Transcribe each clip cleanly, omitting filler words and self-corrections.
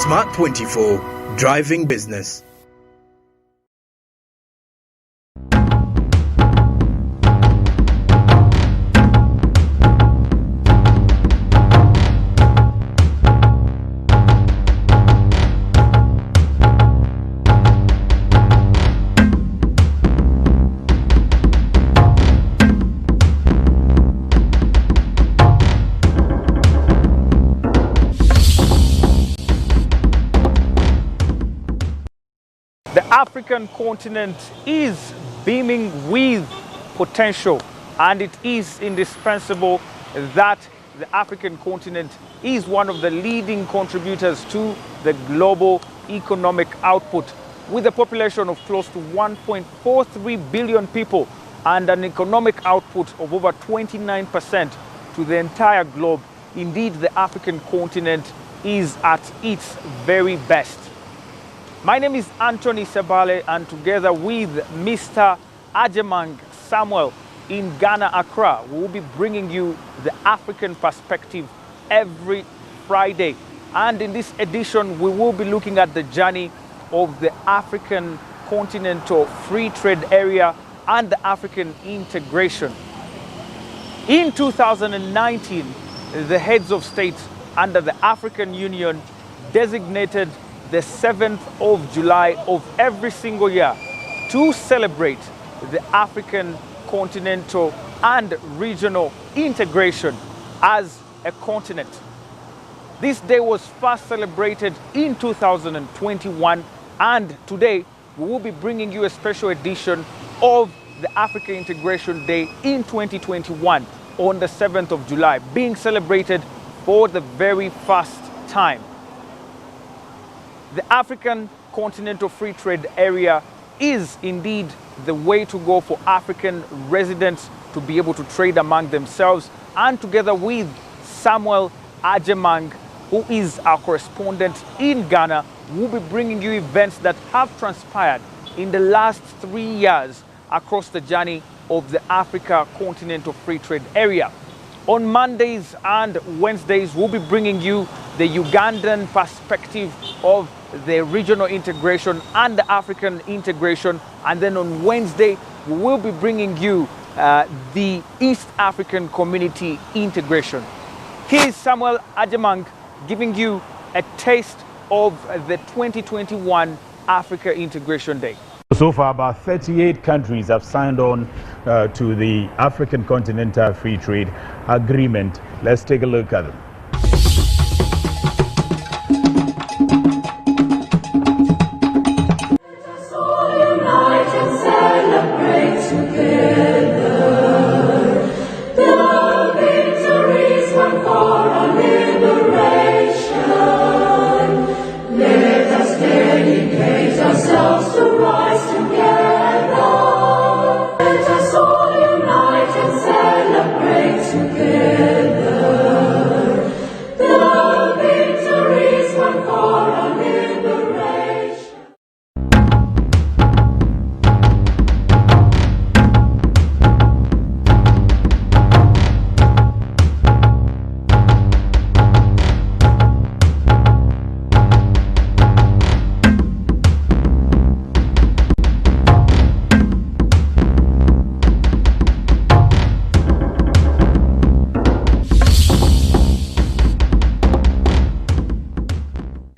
Smart 24, driving business. The African continent is beaming with potential, and it is indispensable that the African continent is one of the leading contributors to the global economic output, with a population of close to 1.43 billion people and an economic output of over 29% to the entire globe. Indeed, the African continent is at its very best. My name is Anthony Sebale, and together with Mr. Ajemang Samuel in Ghana, Accra, we will be bringing you the African perspective every Friday. And in this edition, we will be looking at the journey of the African continental free trade area and the African integration. In 2019, the heads of state under the African Union designated the 7th of July of every single year to celebrate the African continental and regional integration as a continent. This day was first celebrated in 2021, and today we will be bringing you a special edition of the African Integration Day in 2021 on the 7th of July, being celebrated for the very first time. The African Continental Free Trade Area is indeed the way to go for African residents to be able to trade among themselves, and together with Samuel Ajemang, who is our correspondent in Ghana, we'll be bringing you events that have transpired in the last 3 years across the journey of the Africa Continental Free Trade Area. On Mondays and Wednesdays, we'll be bringing you the Ugandan perspective of the regional integration and the African integration. And then on Wednesday, we will be bringing you the East African community integration. Here's Samuel Ajemang giving you a taste of the 2021 Africa Integration Day. So far, about 38 countries have signed on to the African Continental Free Trade Agreement. Let's take a look at them. Let us all unite and celebrate together the victories won for our liberation. Let us dedicate ourselves to rise together. Let us all unite and celebrate together the victories won for our liberation.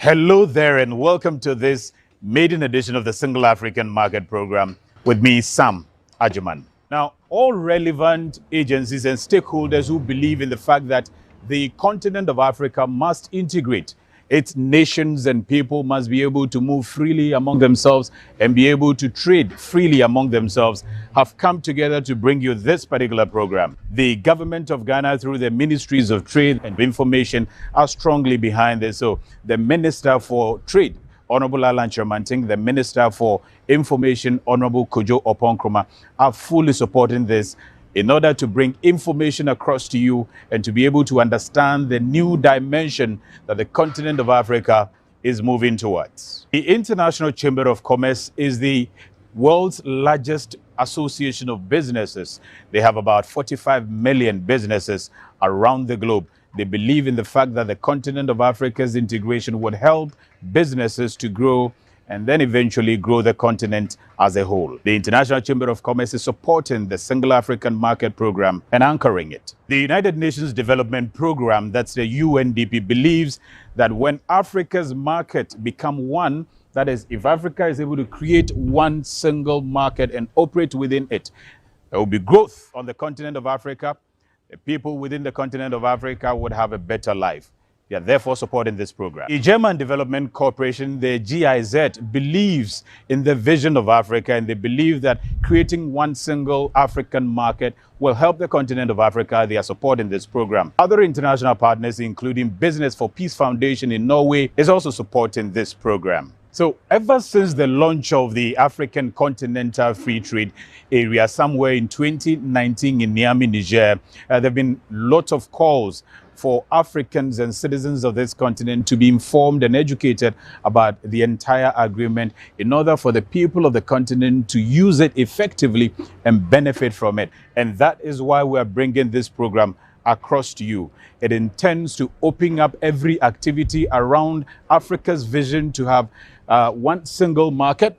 Hello there, and welcome to this maiden edition of the Single African Market Program with me, Sam Ajemang. Now, all relevant agencies and stakeholders who believe in the fact that the continent of Africa must integrate, its nations and people must be able to move freely among themselves and be able to trade freely among themselves, have come together to bring you this particular program. The government of Ghana, through the Ministries of Trade and Information, are strongly behind this. So the Minister for Trade, Honorable Alan Chamanting, the Minister for Information, Honorable Kojo Oponkroma, are fully supporting this in order to bring information across to you and to be able to understand the new dimension that the continent of Africa is moving towards. The International Chamber of Commerce is the world's largest association of businesses. They have about 45 million businesses around the globe. They believe in the fact that the continent of Africa's integration would help businesses to grow and then eventually grow the continent as a whole. The International Chamber of Commerce is supporting the Single African Market Program and anchoring it. The United Nations Development Program, that's the UNDP, believes that when Africa's market become one, that is, if Africa is able to create one single market and operate within it, there will be growth on the continent of Africa. The people within the continent of Africa would have a better life. They are therefore supporting this program. The German Development Corporation, the GIZ, believes in the vision of Africa, and they believe that creating one single African market will help the continent of Africa. They are supporting this program. Other international partners, including Business for Peace Foundation in Norway, is also supporting this program. So ever since the launch of the African Continental Free Trade Area somewhere in 2019 in Niamey, Niger, there have been lots of calls for Africans and citizens of this continent to be informed and educated about the entire agreement in order for the people of the continent to use it effectively and benefit from it. And that is why we are bringing this program across to you. It intends to open up every activity around Africa's vision to have one single market,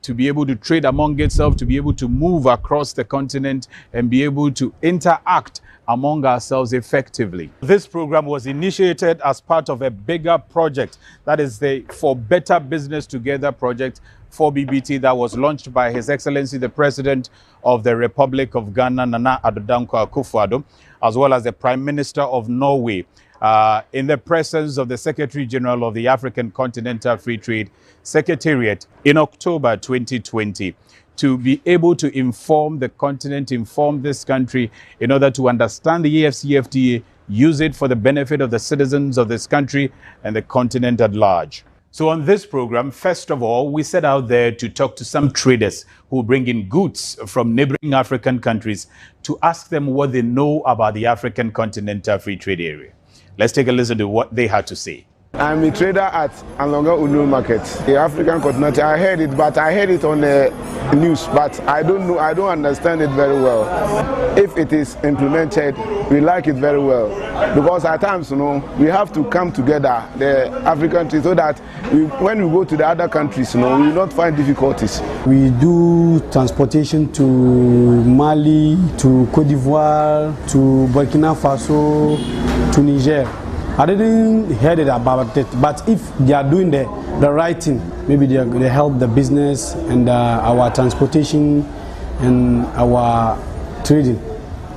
to be able to trade among itself, to be able to move across the continent and be able to interact among ourselves effectively. This program was initiated as part of a bigger project, that is the For Better Business Together project for BBT, that was launched by His Excellency the President of the Republic of Ghana, Nana Addo Dankwa Akufo-Addo, as well as the Prime Minister of Norway, in the presence of the Secretary General of the African Continental Free Trade Secretariat in October 2020, to be able to inform the continent, inform this country in order to understand the AfCFTA, use it for the benefit of the citizens of this country and the continent at large. So on this program, first of all, we set out there to talk to some traders who bring in goods from neighboring African countries to ask them what they know about the African Continental Free Trade Area. Let's take a listen to what they had to say. I'm a trader at Alonga Unu Market, the African continent. I heard it, but I heard it on the news, but I don't know, I don't understand it very well. If it is implemented, we like it very well, because at times, we have to come together, the African countries, so that when we go to the other countries, we will not find difficulties. We do transportation to Mali, to Cote d'Ivoire, to Burkina Faso, to Niger. I didn't hear it about it, but if they are doing the right thing, maybe they help the business and our transportation and our trading,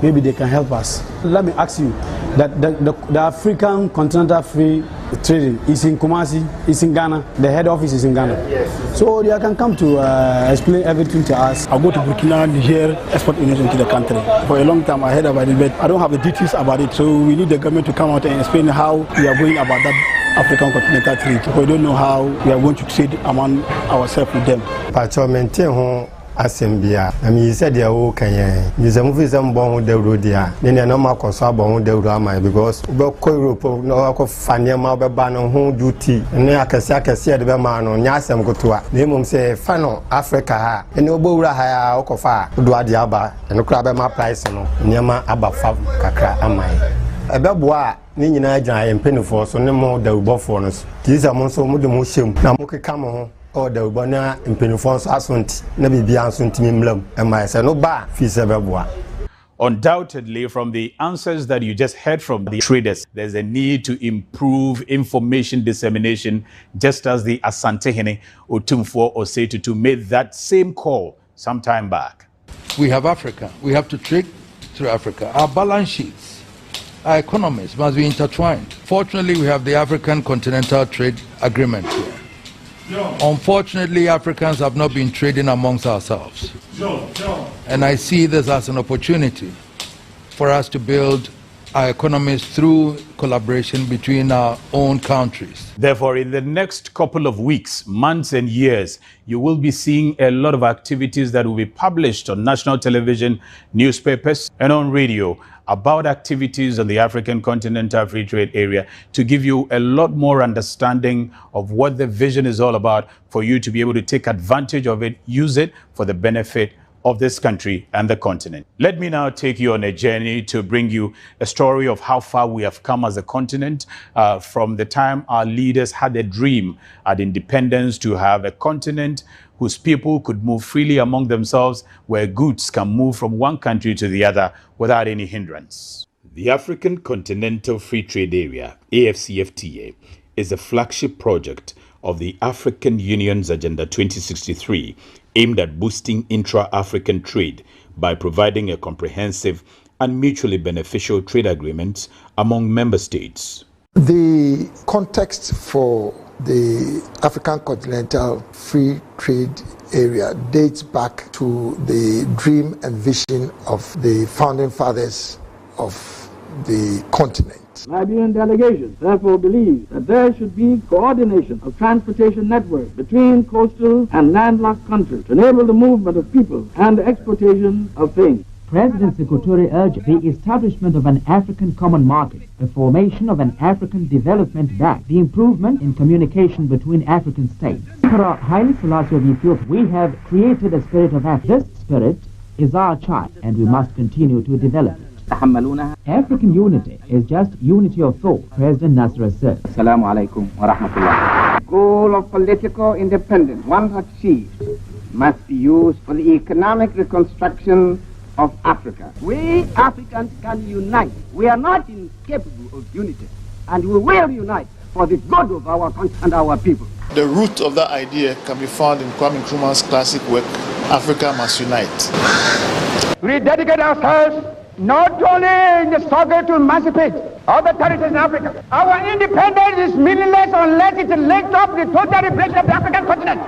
maybe they can help us. Let me ask you, that the African Continental Free Trading is in Kumasi, is in Ghana, the head office is in Ghana. Yes. So they can come to explain everything to us. I go to Burkina, Niger, export into the country. For a long time I heard about it, but I don't have the details about it, so we need the government to come out and explain how we are going about that African Continental Trade. We don't know how we are going to trade among ourselves with them. Asembia I said they are okay you say move some bon the road there then no ma koso bon the road am because we go Europe no ko fania ma be ba no ho duty ne akase de be ma no nya asem kotoa na mum say fa no Africa ha ene obowura ha ya okofa do ade aba ene kura be ma price no nyama aba fa kakra amai ebe boa ni nyina agyan empenifo so ne mo da ubofo no tiza mo so mo de mo hyem na mo keka mo ho or the Ubana in Penifons Assunt, never be answered to me, and my son, no bar, Fisababua. Undoubtedly, from the answers that you just heard from the traders, there's a need to improve information dissemination, just as the Asantehene Otumfo Osetu to made that same call some time back. We have Africa. We have to trade through Africa. Our balance sheets, our economies must be intertwined. Fortunately, we have the African Continental Trade Agreement here. Unfortunately, Africans have not been trading amongst ourselves. And I see this as an opportunity for us to build our economies through collaboration between our own countries. Therefore, in the next couple of weeks, months and years, you will be seeing a lot of activities that will be published on national television, newspapers, and on radio about activities on the African Continental Free Trade Area to give you a lot more understanding of what the vision is all about for you to be able to take advantage of it, use it for the benefit of this country and the continent. Let me now take you on a journey to bring you a story of how far we have come as a continent from the time our leaders had a dream at independence to have a continent whose people could move freely among themselves, where goods can move from one country to the other without any hindrance. The African Continental Free Trade Area, AFCFTA, is a flagship project of the African Union's Agenda 2063, aimed at boosting intra-African trade by providing a comprehensive and mutually beneficial trade agreements among member states. The context for the African Continental Free Trade Area dates back to the dream and vision of the founding fathers of the continent. Liberian delegation therefore believes that there should be coordination of transportation networks between coastal and landlocked countries to enable the movement of people and the exportation of things. President Sekou urged the establishment of an African common market, the formation of an African development bank, the improvement in communication between African states. Emperor Haile Selassie of Ethiopia, we have created a spirit of Africa. This spirit is our child, and we must continue to develop it. African unity is just unity of thought, President Nasser said. Assalamu alaikum wa rahmatullah. Goal of political independence, once achieved, must be used for the economic reconstruction of Africa. We Africans can unite. We are not incapable of unity, and we will unite for the good of our country and our people. The root of that idea can be found in Kwame Nkrumah's classic work, Africa Must Unite. We dedicate ourselves not only in the struggle to emancipate other territories in Africa. Our independence is meaningless unless it links up the total liberation of the African continent.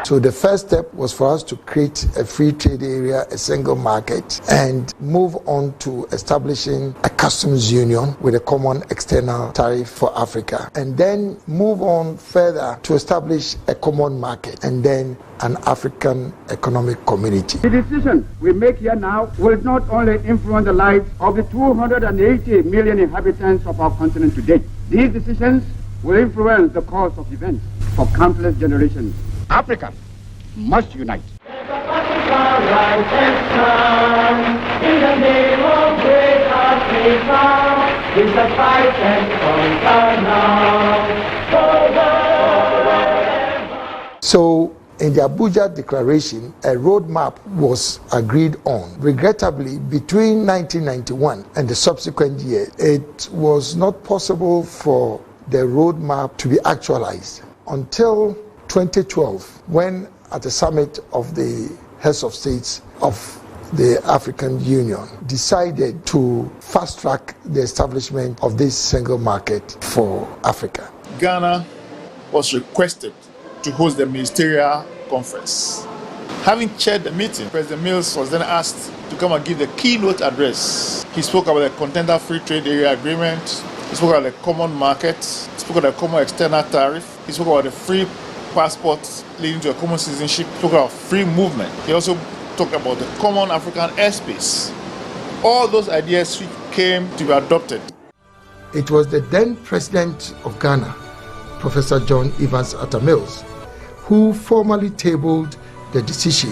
So the first step was for us to create a free trade area, a single market, and move on to establishing a customs union with a common external tariff for Africa. And then move on further to establish a common market and then an African economic community. The decision we make here now will not only influence the lives of the 280 million inhabitants of our continent today. These decisions will influence the course of events for countless generations. Africa must unite. So, in the Abuja Declaration, a roadmap was agreed on. Regrettably, between 1991 and the subsequent year, it was not possible for the roadmap to be actualized until 2012, when at the summit of the heads of states of the African Union decided to fast-track the establishment of this single market for Africa. Ghana was requested to host the ministerial conference. Having chaired the meeting, President Mills was then asked to come and give the keynote address. He spoke about the Continental Free Trade Area Agreement, he spoke about the common market, he spoke about the common external tariff, he spoke about the free passports leading to a common citizenship, spoke about free movement. He also talked about the common African airspace. All those ideas came to be adopted. It was the then president of Ghana, Professor John Evans Atta Mills, who formally tabled the decision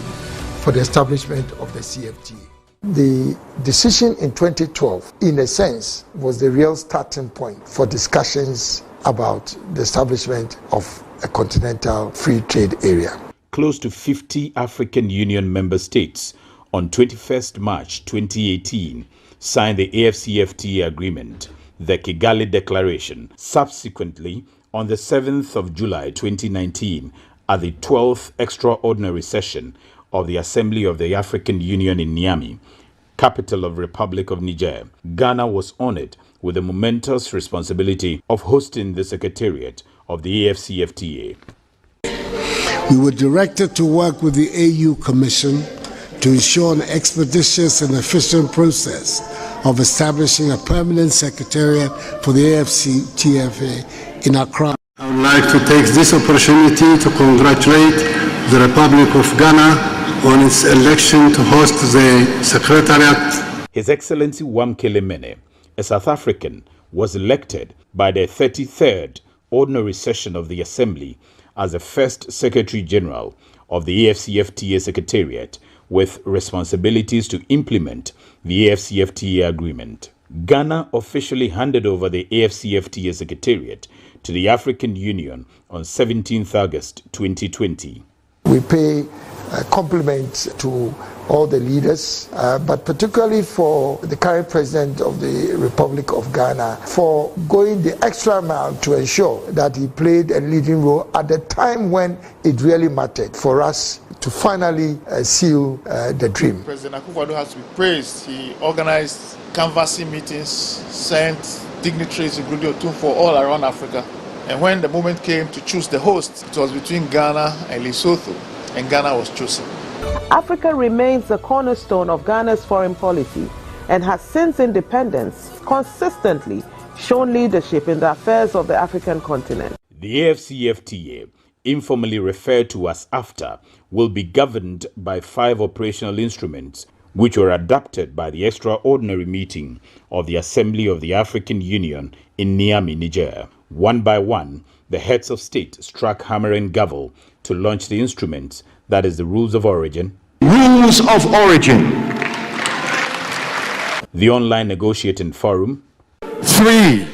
for the establishment of the CFTA. The decision in 2012, in a sense, was the real starting point for discussions about the establishment of a continental free trade area. Close to 50 African Union member states on 21st March 2018 signed the AFCFTA agreement, the Kigali Declaration. Subsequently, on the 7th of July 2019, at the 12th extraordinary session of the Assembly of the African Union in Niamey, capital of Republic of Niger, Ghana was honored with the momentous responsibility of hosting the Secretariat of the AFCFTA. We were directed to work with the AU Commission to ensure an expeditious and efficient process of establishing a permanent secretariat for the AFCFTA in Accra. I would like to take this opportunity to congratulate the Republic of Ghana on its election to host the Secretariat. His Excellency Wamkele Mene, a South African, was elected by the 33rd Ordinary Session of the Assembly as the first Secretary General of the AFCFTA Secretariat, with responsibilities to implement the AFCFTA agreement. Ghana officially handed over the AFCFTA Secretariat to the African Union on 17th August 2020. We pay compliment to all the leaders, but particularly for the current president of the Republic of Ghana for going the extra mile to ensure that he played a leading role at the time when it really mattered for us to finally seal the dream. President Akufo-Addo has to be praised. He organized canvassing meetings, sent dignitaries including Otunfo all around Africa. And when the moment came to choose the host, it was between Ghana and Lesotho, and Ghana was chosen. Africa remains the cornerstone of Ghana's foreign policy and has since independence consistently shown leadership in the affairs of the African continent. The AFCFTA, informally referred to as AFTA, will be governed by 5 operational instruments which were adopted by the extraordinary meeting of the Assembly of the African Union in Niamey, Niger. One by one, the heads of state struck hammer and gavel to launch the instruments, that is the rules of origin, rules of origin, the online negotiating forum, 3,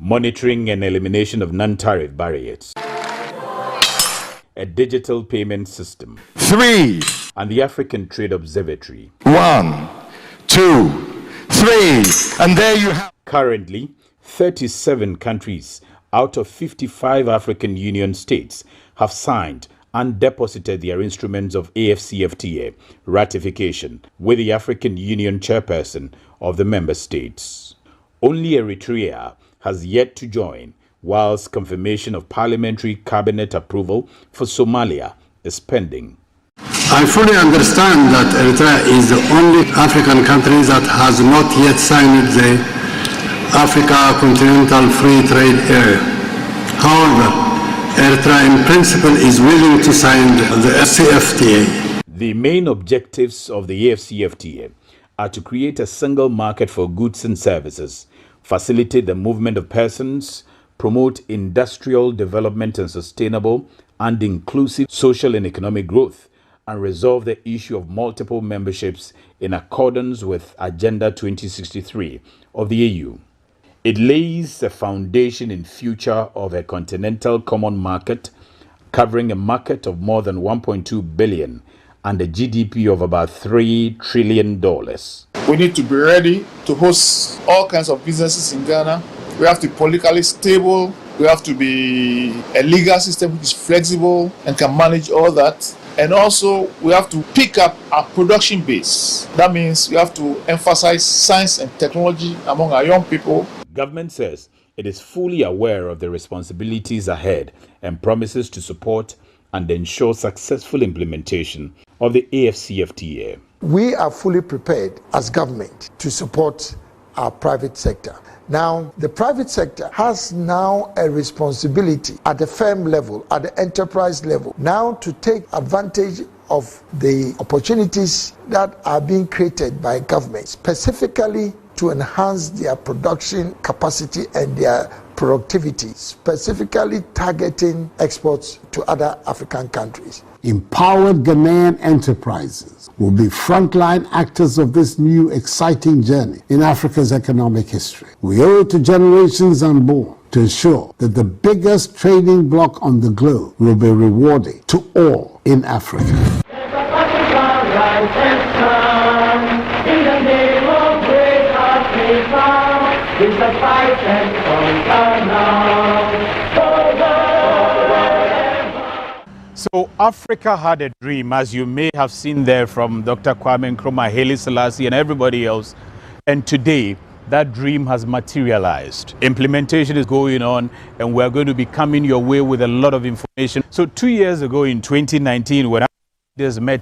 monitoring and elimination of non-tariff barriers, a digital payment system, 3, and the African Trade Observatory. 1, 2, 3, and there you have. Currently, 37 countries out of 55 African Union states have signed and deposited their instruments of AFCFTA ratification with the African Union chairperson of the member states. Only Eritrea has yet to join, whilst confirmation of parliamentary cabinet approval for Somalia is pending. I fully understand that Eritrea is the only African country that has not yet signed the Africa Continental Free Trade Area. However, Eritrea in principle is willing to sign the AFCFTA. The main objectives of the AFCFTA are to create a single market for goods and services, facilitate the movement of persons, promote industrial development and sustainable and inclusive social and economic growth, and resolve the issue of multiple memberships in accordance with Agenda 2063 of the AU. It lays a foundation in future of a continental common market covering a market of more than 1.2 billion and a GDP of about $3 trillion. We need to be ready to host all kinds of businesses in Ghana. We have to be politically stable. We have to be a legal system which is flexible and can manage all that. And also, we have to pick up our production base. That means we have to emphasize science and technology among our young people. Government says it is fully aware of the responsibilities ahead and promises to support and ensure successful implementation of the AFCFTA. We are fully prepared as government to support our private sector. Now, the private sector has now a responsibility at the firm level, at the enterprise level, now to take advantage of the opportunities that are being created by government, specifically to enhance their production capacity and their productivity, specifically targeting exports to other African countries. Empowered Ghanaian enterprises will be frontline actors of this new exciting journey in Africa's economic history. We owe it to generations unborn to ensure that the biggest trading bloc on the globe will be rewarding to all in Africa. So Africa had a dream, as you may have seen there from Dr. Kwame Nkrumah, Haile Selassie and everybody else. And today, that dream has materialized. Implementation is going on, and we're going to be coming your way with a lot of information. So 2 years ago in 2019, when leaders met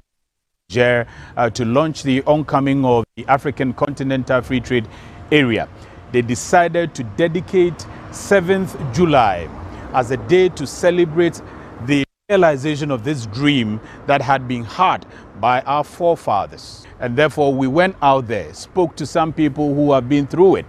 to launch the oncoming of the African Continental Free Trade Area, they decided to dedicate 7th July as a day to celebrate the realization of this dream that had been had by our forefathers. And therefore we went out there, spoke to some people who have been through it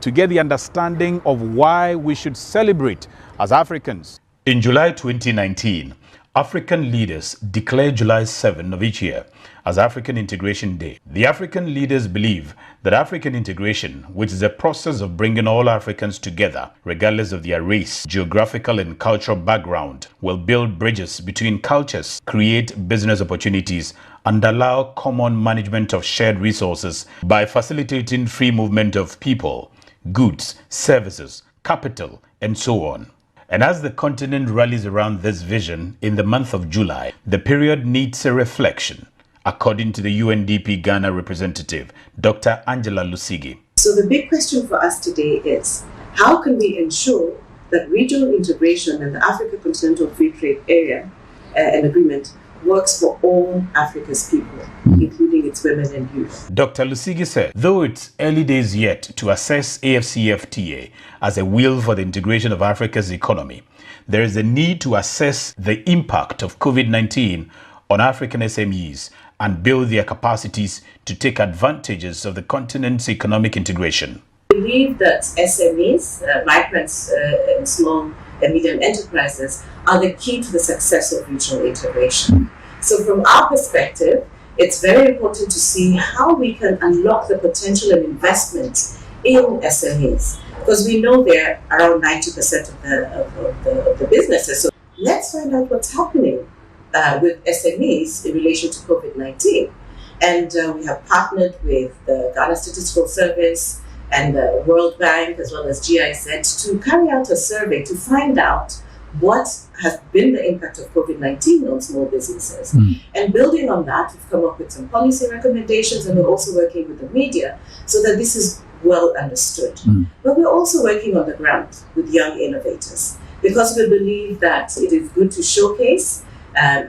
to get the understanding of why we should celebrate as Africans. In July 2019, African leaders declare July 7 of each year as African Integration Day. The African leaders believe that African integration, which is a process of bringing all Africans together, regardless of their race, geographical and cultural background, will build bridges between cultures, create business opportunities, and allow common management of shared resources by facilitating free movement of people, goods, services, capital, and so on. And as the continent rallies around this vision in the month of July, the period needs a reflection, according to the UNDP Ghana representative, Dr. Angela Lusigi. So the big question for us today is, how can we ensure that regional integration and the Africa Continental Free Trade Area and Agreement works for all Africa's people, including its women and youth? Dr. Lusigi said, though it's early days yet to assess AFCFTA as a wheel for the integration of Africa's economy, there is a need to assess the impact of COVID-19 on African SMEs and build their capacities to take advantages of the continent's economic integration. We believe that SMEs, migrants and small and medium enterprises are the key to the success of regional integration. So from our perspective, it's very important to see how we can unlock the potential and investment in SMEs, because we know they're around 90% of the businesses. So let's find out what's happening with SMEs in relation to COVID-19. And we have partnered with the Ghana Statistical Service and the World Bank as well as GIZ to carry out a survey to find out what has been the impact of COVID-19 on small businesses. And building on that, we've come up with some policy recommendations, and we're also working with the media so that this is well understood. But we're also working on the ground with young innovators, because we believe that it is good to showcase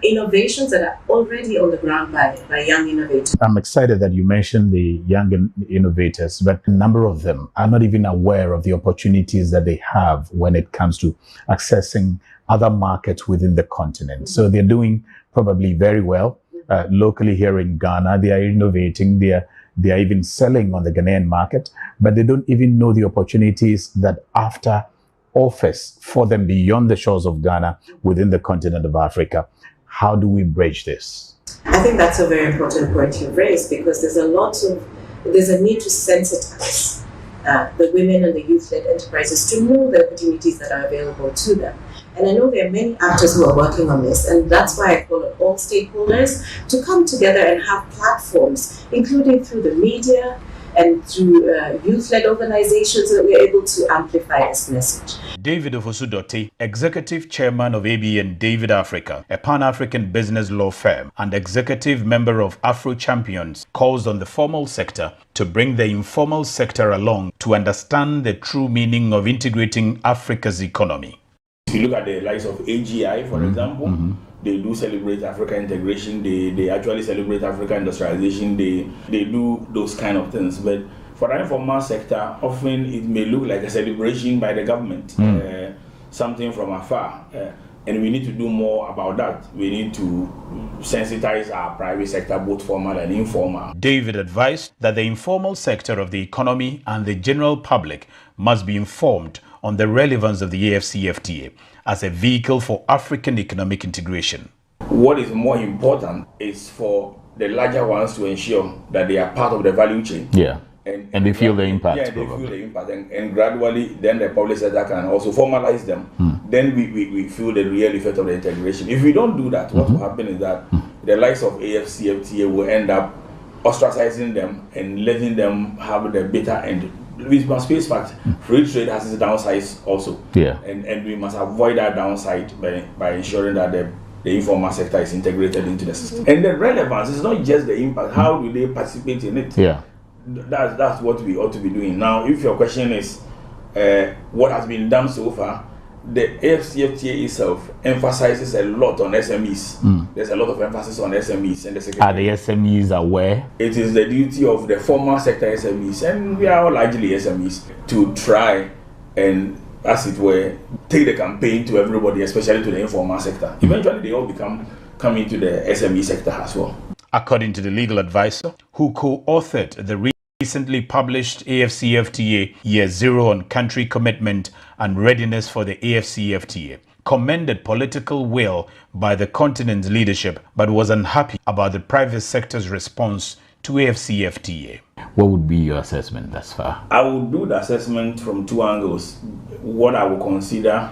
innovations that are already on the ground by young innovators. I'm excited that you mentioned the young innovators, but a number of them are not even aware of the opportunities that they have when it comes to accessing other markets within the continent. So they're doing probably very well locally here in Ghana. They are innovating, they are even selling on the Ghanaian market, but they don't even know the opportunities that after offers for them beyond the shores of Ghana within the continent of Africa. How do we bridge this? I think that's a very important point you've raised, because there's a need to sensitize the women and the youth-led enterprises to know the opportunities that are available to them. And I know there are many actors who are working on this, and that's why I call it all stakeholders to come together and have platforms, including through the media and through youth-led organizations, so that we're able to amplify this message. David Ofosu-Dotte, Executive Chairman of ABN David Africa, a Pan-African business law firm and executive member of Afro Champions, calls on the formal sector to bring the informal sector along to understand the true meaning of integrating Africa's economy. If you look at the likes of AGI, for example, they do celebrate African integration, they actually celebrate African industrialization, they do those kind of things. But for the informal sector, often it may look like a celebration by the government, something from afar. And we need to do more about that. We need to sensitize our private sector, both formal and informal. David advised that the informal sector of the economy and the general public must be informed on the relevance of the AFCFTA as a vehicle for African economic integration. What is more important is for the larger ones to ensure that they are part of the value chain. Yeah. And they feel the impact. Yeah, they feel the impact. And gradually, then the public sector can also formalize them. Then we feel the real effect of the integration. If we don't do that, what will happen is that the likes of AFCFTA will end up ostracizing them and letting them have the bitter end. We must face fact, free trade has its downsides also. Yeah. And we must avoid that downside by ensuring that the informal sector is integrated into the system. And the relevance is not just the impact, how do they participate in it? Yeah. That's what we ought to be doing. Now, if your question is what has been done so far, the AFCFTA itself emphasizes a lot on SMEs. There's a lot of emphasis on SMEs. And are the SMEs aware? It is the duty of the formal sector SMEs, and we are all largely SMEs, to try and, as it were, take the campaign to everybody, especially to the informal sector. Eventually, they all come into the SME sector as well. According to the legal advisor who co-authored the recently published AFCFTA Year Zero on Country Commitment and Readiness for the AFCFTA, commended political will by the continent's leadership, but was unhappy about the private sector's response to AFCFTA. What would be your assessment thus far? I would do the assessment from two angles. What I would consider,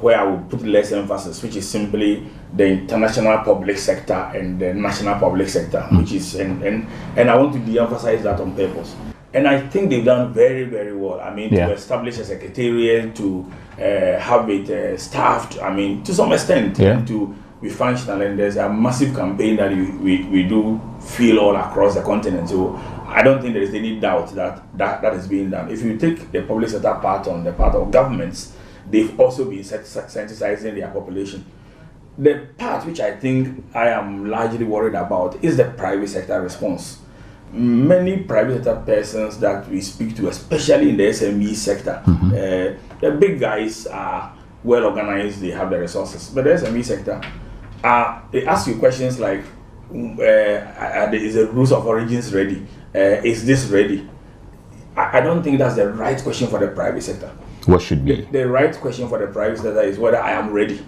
where I would put less emphasis, which is simply the international public sector and the national public sector, which is, and I want to de-emphasize that on purpose. And I think they've done very, very well. I mean, to establish a secretariat, to have it staffed, I mean, to some extent, and to be functional. And there's a massive campaign that we do feel all across the continent. So I don't think there is any doubt that is being done. If you take the public sector part on the part of governments, they've also been sensitizing their population. The part which I think I am largely worried about is the private sector response. Many private sector persons that we speak to, especially in the SME sector, the big guys are well organized, they have the resources. But the SME sector, they ask you questions like, is the rules of origins ready? Is this ready? I don't think that's the right question for the private sector. What should be? The right question for the private sector is whether I am ready.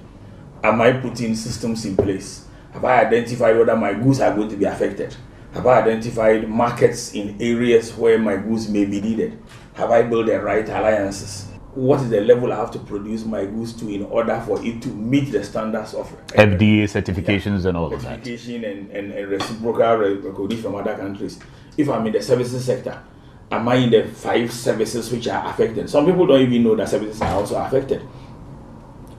Am I putting systems in place? Have I identified whether my goods are going to be affected? Have I identified markets in areas where my goods may be needed? Have I built the right alliances? What is the level I have to produce my goods to in order for it to meet the standards of FDA certifications and all of that? Certification and reciprocal recognition from other countries. If I'm in the services sector, am I in the 5 services which are affected? Some people don't even know that services are also affected.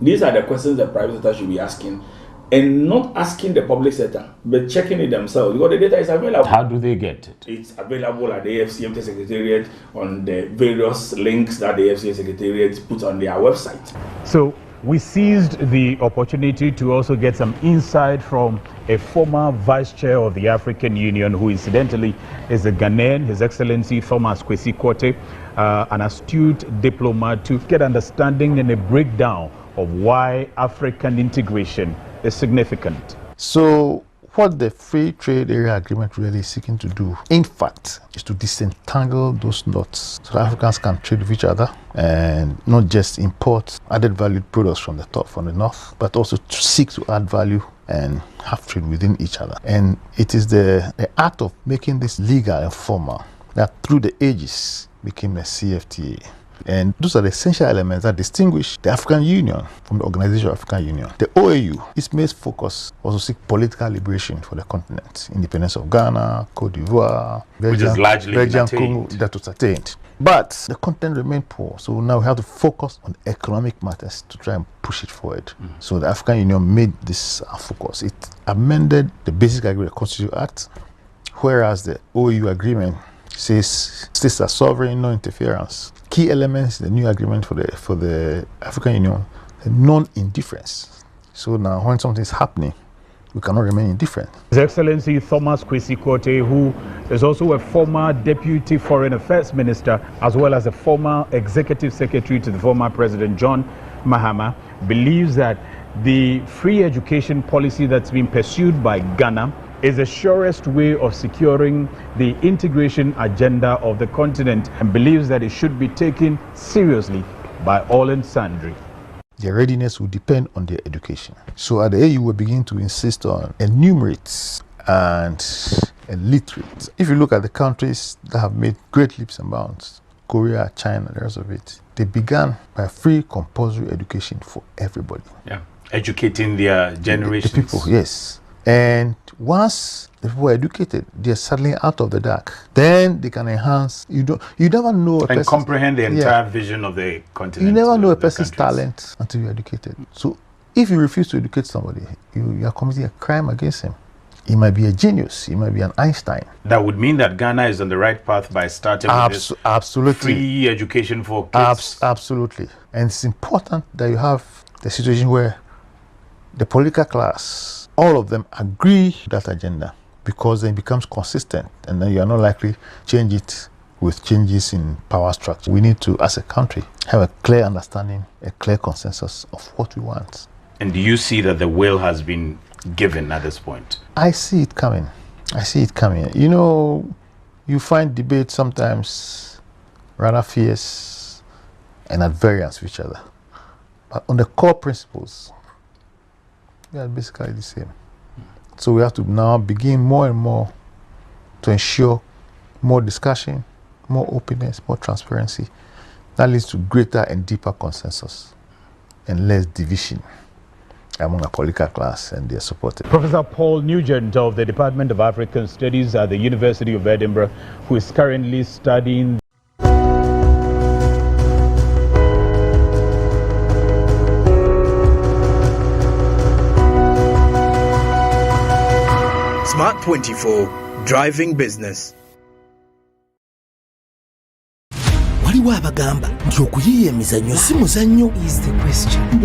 These are the questions the private sector should be asking, and not asking the public sector, but checking it themselves, because the data is available. How do they get it? It's available at the AFCMT Secretariat on the various links that the AFCMT Secretariat put on their website. So we seized the opportunity to also get some insight from a former vice chair of the African Union, who incidentally is a Ghanaian, His Excellency Thomas Kwesi Quartey, an astute diplomat, to get understanding and a breakdown of why African integration is significant. So what the Free Trade Area Agreement really is seeking to do, in fact, is to disentangle those knots so that Africans can trade with each other and not just import added valued products from the north, but also to seek to add value and have trade within each other. And it is the act of making this legal and formal that through the ages became a CFTA. And those are the essential elements that distinguish the African Union from the Organization of African Union. The OAU, its main focus was to seek political liberation for the continent. Independence of Ghana, Cote d'Ivoire, Belgium, Congo, that was attained. But the continent remained poor, so now we have to focus on economic matters to try and push it forward. So the African Union made this focus. It amended the Basic Agreement, the Constitution Act, whereas the OAU agreement says states are sovereign, no interference. Key elements in the new agreement for the African Union, non-indifference. So now when something is happening, we cannot remain indifferent. His Excellency Thomas Kwesi Quartey, who is also a former Deputy Foreign Affairs Minister, as well as a former Executive Secretary to the former President John Mahama, believes that the free education policy that's been pursued by Ghana is the surest way of securing the integration agenda of the continent, and believes that it should be taken seriously by all and sundry. Their readiness will depend on their education. So at the AU, we begin to insist on enumerates and illiterate. If you look at the countries that have made great leaps and bounds, Korea, China, the rest of it, they began by free compulsory education for everybody. Yeah, educating their generations. The people, yes. And once the people are educated, they're suddenly out of the dark. Then they can enhance. You never know a and comprehend the entire vision of the continent. You never know a person's talent until you're educated. So if you refuse to educate somebody, you are committing a crime against him. He might be a genius. He might be an Einstein. That would mean that Ghana is on the right path by starting with this free education for kids. Absolutely. And it's important that you have the situation where the political class, all of them agree to that agenda, because then it becomes consistent, and then you are not likely to change it with changes in power structure. We need to, as a country, have a clear understanding, a clear consensus of what we want. And do you see that the will has been given at this point? I see it coming. You know, you find debate sometimes rather fierce and at variance with each other. But on the core principles, they are basically the same. So we have to now begin more and more to ensure more discussion, more openness, more transparency. That leads to greater and deeper consensus and less division among a political class and their supporters. Professor Paul Nugent of the Department of African Studies at the University of Edinburgh, who is currently studying Smart 24, driving business. Waliwo abagamba nti okuyiiya emizannyo si muzannyo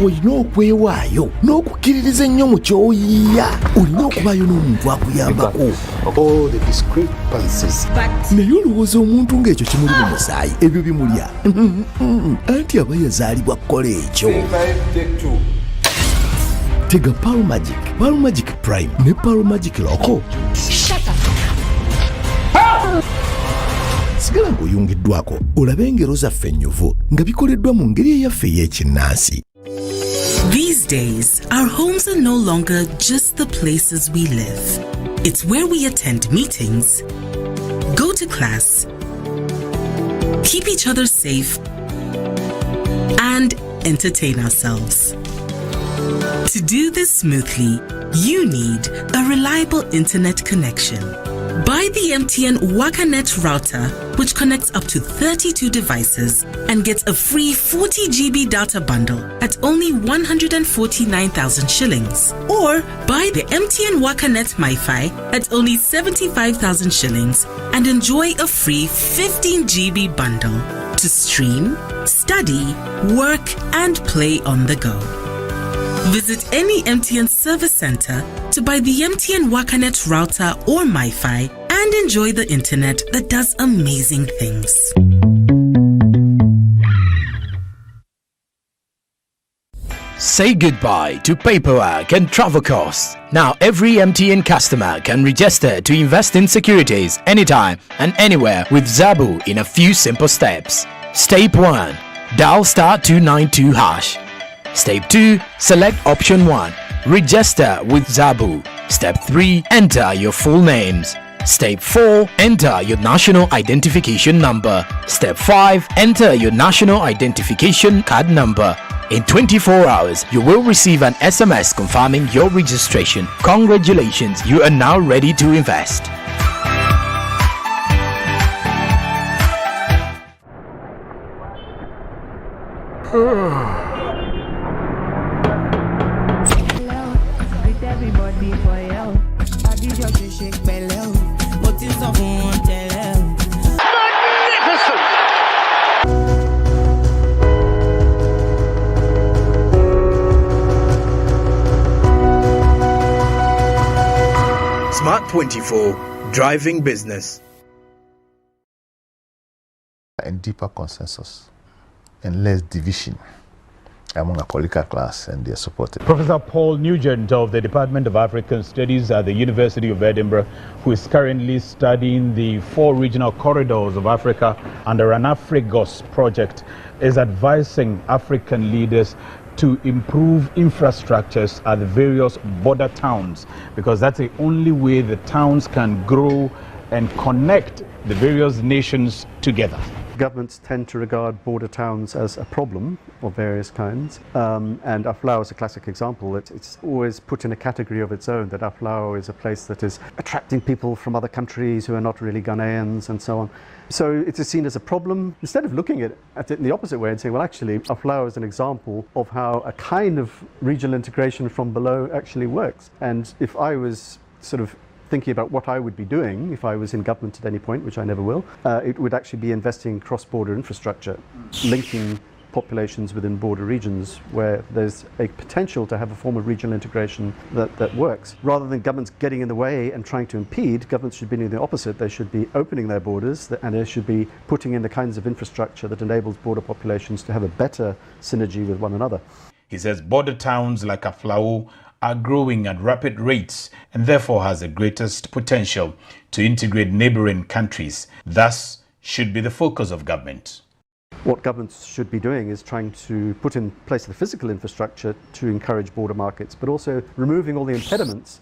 olina okwewaayo n'okukkiririza ennyo mu ky'oyiiya olina okubaayo n'omuntu akuyambako naye olowooza omuntu ng'ekyo kimuli mu musaayi ebyo bimulya anti aba yazaalibwa kukola ekyo tega Pearl Magic Prime ne Pearl Magic Loco sigala ng'oyungiddwako olabe engero zaffe ennyuvu nga bikoleddwa mu ngeri eyaffe ey'ekinnansi. These days, our homes are no longer just the places we live. It's where we attend meetings, go to class, keep each other safe, and entertain ourselves. To do this smoothly, you need a reliable internet connection. Buy the MTN WakaNet router, which connects up to 32 devices and gets a free 40 GB data bundle at only 149,000 shillings. Or buy the MTN WakaNet MiFi at only 75,000 shillings and enjoy a free 15 GB bundle to stream, study, work, and play on the go. Visit any MTN service center to buy the MTN WakaNet router or MiFi and enjoy the internet that does amazing things. Say goodbye to paperwork and travel costs. Now every MTN customer can register to invest in securities anytime and anywhere with Zabu in a few simple steps. Step 1. Dial *292#. Step 2. Select option 1. Register with Zabu. Step 3. Enter your full names. Step 4. Enter your national identification number. Step 5. Enter your national identification card number. In 24 hours, you will receive an SMS confirming your registration. Congratulations, you are now ready to invest. Smart 24, driving business. And deeper consensus and less division among a political class and their supporters. Professor Paul Nugent of the Department of African Studies at the University of Edinburgh, who is currently studying the 4 regional corridors of Africa under an Afrigos project, is advising African leaders to improve infrastructures at the various border towns, because that's the only way the towns can grow and connect the various nations together. Governments tend to regard border towns as a problem of various kinds, and Aflao is a classic example. It's always put in a category of its own, that Aflao is a place that is attracting people from other countries who are not really Ghanaians and so on. So it is seen as a problem, instead of looking at it in the opposite way and saying, well, actually, Aflao is an example of how a kind of regional integration from below actually works. And if I was sort of thinking about what I would be doing if I was in government at any point, which I never will, it would actually be investing in cross-border infrastructure, linking populations within border regions where there's a potential to have a form of regional integration that works. Rather than governments getting in the way and trying to impede, governments should be doing the opposite. They should be opening their borders, and they should be putting in the kinds of infrastructure that enables border populations to have a better synergy with one another. He says border towns like Aflao are growing at rapid rates and therefore has the greatest potential to integrate neighboring countries, thus should be the focus of government. What governments should be doing is trying to put in place the physical infrastructure to encourage border markets, but also removing all the impediments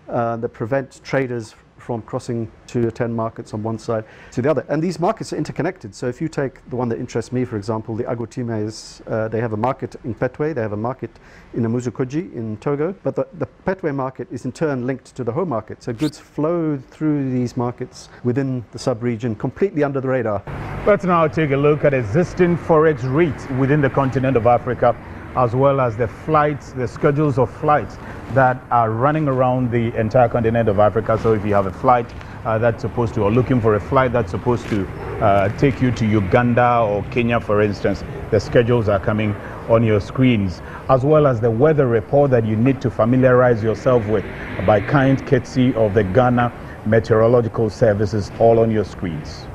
that prevent traders from crossing to attend markets on one side to the other. And these markets are interconnected. So if you take the one that interests me, for example, the Agoutimés, they have a market in Petwe, they have a market in Amuzukoji in Togo, but the Petwe market is in turn linked to the home market. So goods flow through these markets within the sub-region, completely under the radar. Let's now take a look at existing forex rates within the continent of Africa, as well as the flights, the schedules of flights that are running around the entire continent of Africa. So if you have a flight that's supposed to, or looking for a flight that's supposed to take you to Uganda or Kenya, for instance, the schedules are coming on your screens, as well as the weather report that you need to familiarize yourself with by kind courtesy of the Ghana Meteorological Services, all on your screens.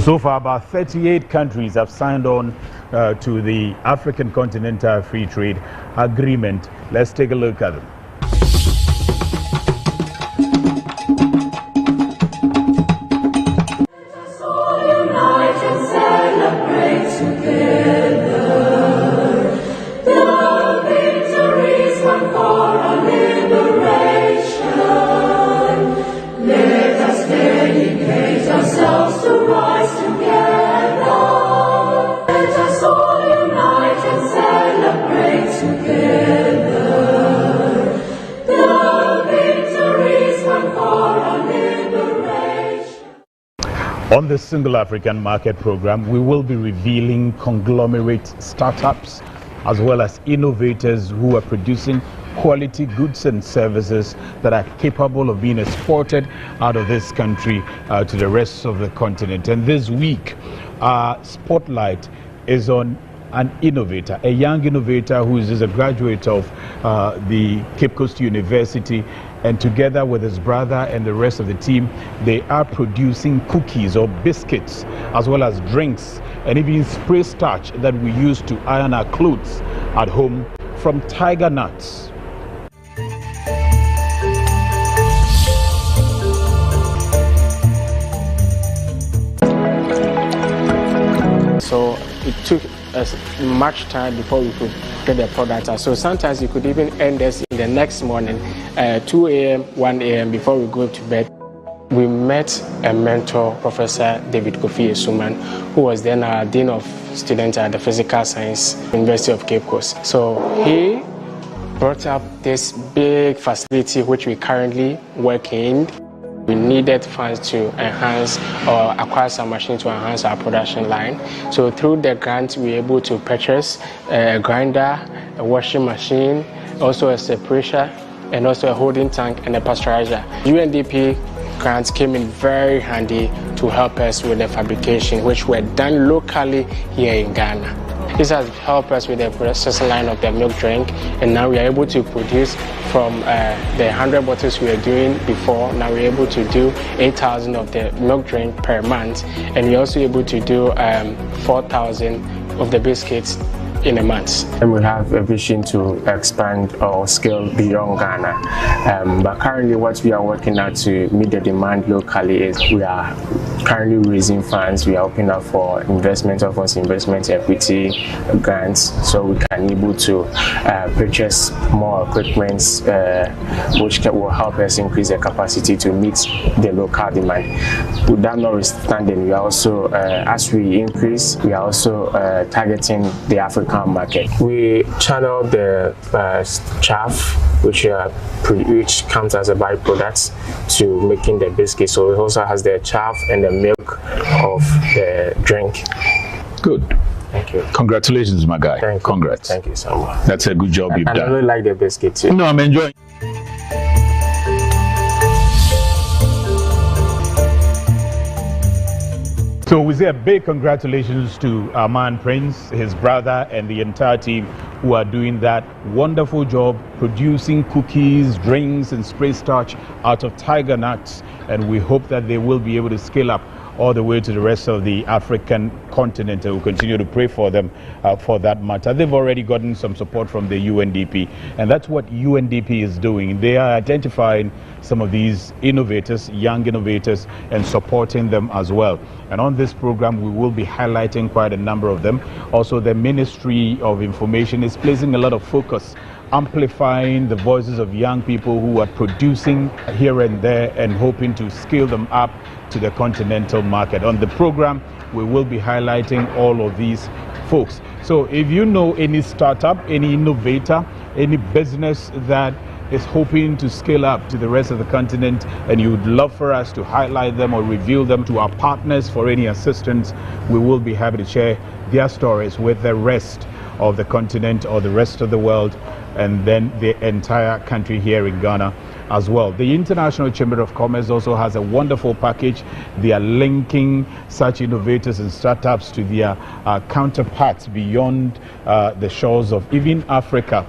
So far, about 38 countries have signed on to the African Continental Free Trade Agreement. Let's take a look at them. Together, On the Single African Market Program, we will be revealing conglomerate startups as well as innovators who are producing quality goods and services that are capable of being exported out of this country to the rest of the continent. And this week, our spotlight is on an innovator, a young innovator who is a graduate of the Cape Coast University, and together with his brother and the rest of the team, they are producing cookies or biscuits as well as drinks and even spray starch that we use to iron our clothes at home from tiger nuts. So it took us much time before we could get the product out. So sometimes you could even end us in the next morning, 2 a.m., 1 a.m. before we go to bed. We met a mentor, Professor David Kofi Esuman, who was then our Dean of Students at the Physical Science University of Cape Coast. So he brought up this big facility which we currently work in. We needed funds to enhance or acquire some machines to enhance our production line. So through the grant, we were able to purchase a grinder, a washing machine, also a separator, and also a holding tank and a pasteurizer. UNDP grants came in very handy to help us with the fabrication, which were done locally here in Ghana. This has helped us with the processing line of the milk drink, and now we are able to produce from the 100 bottles we were doing before. Now we're able to do 8,000 of the milk drink per month, and we're also able to do 4,000 of the biscuits in a month. And we have a vision to expand or scale beyond Ghana. But currently what we are working on to meet the demand locally is we are currently raising funds. We are opening up for investment offers, investment equity grants, so we can be able to purchase more equipment which will help us increase the capacity to meet the local demand. With that notwithstanding, we are also, as we increase, we are also targeting the African market. We channel the chaff, which comes as a byproduct, to making the biscuit. So it also has the chaff and the milk of the drink. Good. Thank you. Congratulations, my guy. Thank you. Congrats. Thank you so much. That's a good job you've done. I really like the biscuit too. No, I'm enjoying. So we say a big congratulations to our man Prince, his brother, and the entire team who are doing that wonderful job producing cookies, drinks, and spray starch out of tiger nuts. And we hope that they will be able to scale up all the way to the rest of the African continent, and we'll continue to pray for them for that matter. They've already gotten some support from the UNDP, and that's what UNDP is doing. They are identifying some of these innovators, young innovators, and supporting them as well. And on this program, we will be highlighting quite a number of them. Also, the Ministry of Information is placing a lot of focus amplifying the voices of young people who are producing here and there and hoping to scale them up to the continental market. On the program, we will be highlighting all of these folks. So if you know any startup, any innovator, any business that is hoping to scale up to the rest of the continent, and you would love for us to highlight them or reveal them to our partners for any assistance, we will be happy to share their stories with the rest of the continent or the rest of the world, and then the entire country here in Ghana as well. The International Chamber of Commerce also has a wonderful package. They are linking such innovators and startups to their counterparts beyond the shores of even Africa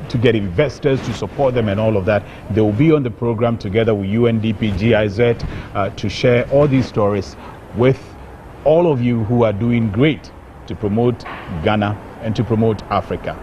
to get investors to support them and all of that. They will be on the program together with UNDP, GIZ to share all these stories with all of you who are doing great to promote Ghana and to promote Africa.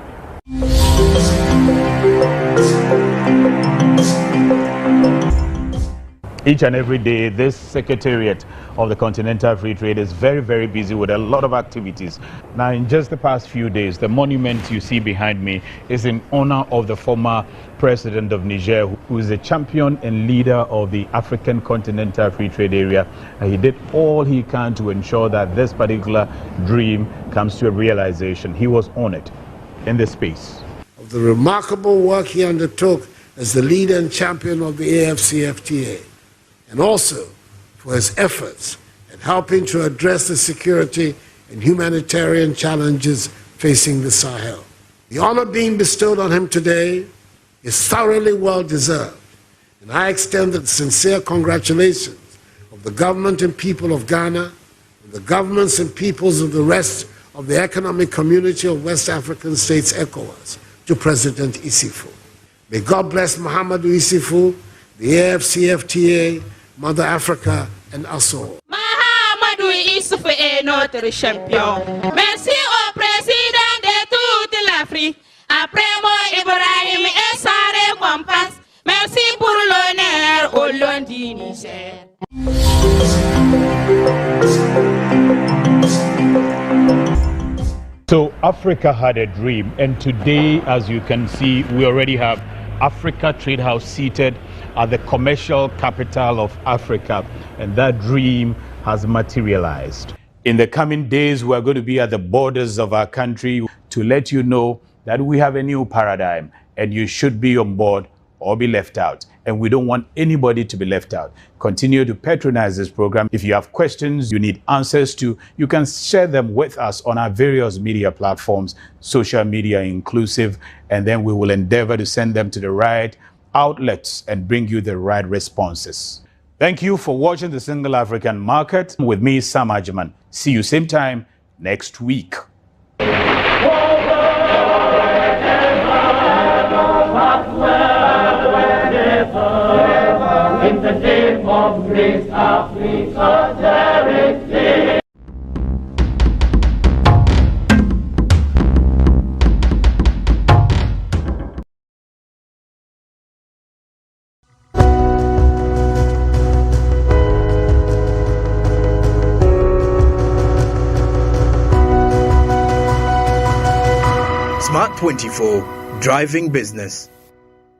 Each and every day, this Secretariat of the Continental Free Trade is very, very busy with a lot of activities. Now, in just the past few days, the monument you see behind me is in honor of the former president of Niger, who is a champion and leader of the African Continental Free Trade Area. And he did all he can to ensure that this particular dream comes to a realization. He was honored in this space. Of the remarkable work he undertook as the leader and champion of the AFCFTA, and also for his efforts helping to address the security and humanitarian challenges facing the Sahel. The honor being bestowed on him today is thoroughly well-deserved, and I extend the sincere congratulations of the government and people of Ghana, and the governments and peoples of the rest of the Economic Community of West African States, ECOWAS, to President Issoufou. May God bless Mahamadou Issoufou, the AFCFTA, Mother Africa, and us all. Mahamadou Issoufou est notre champion. Merci au président de toute l'Afrique. Après moi, Ibrahim et sa récompense. Merci pour l'honneur au long du Niger. So Africa had a dream, and today, as you can see, we already have Africa Trade House seated at the commercial capital of Africa, and that dream has materialized. In the coming days, we are going to be at the borders of our country to let you know that we have a new paradigm, and you should be on board or be left out. And we don't want anybody to be left out. Continue to patronize this program. If you have questions you need answers to, you can share them with us on our various media platforms, social media inclusive, and then we will endeavor to send them to the right outlets and bring you the right responses. Thank you for watching The Single African Market with me, Sam Ajiman. See you same time next week. In the name of Great Africa, there is day. Smart 24, driving business.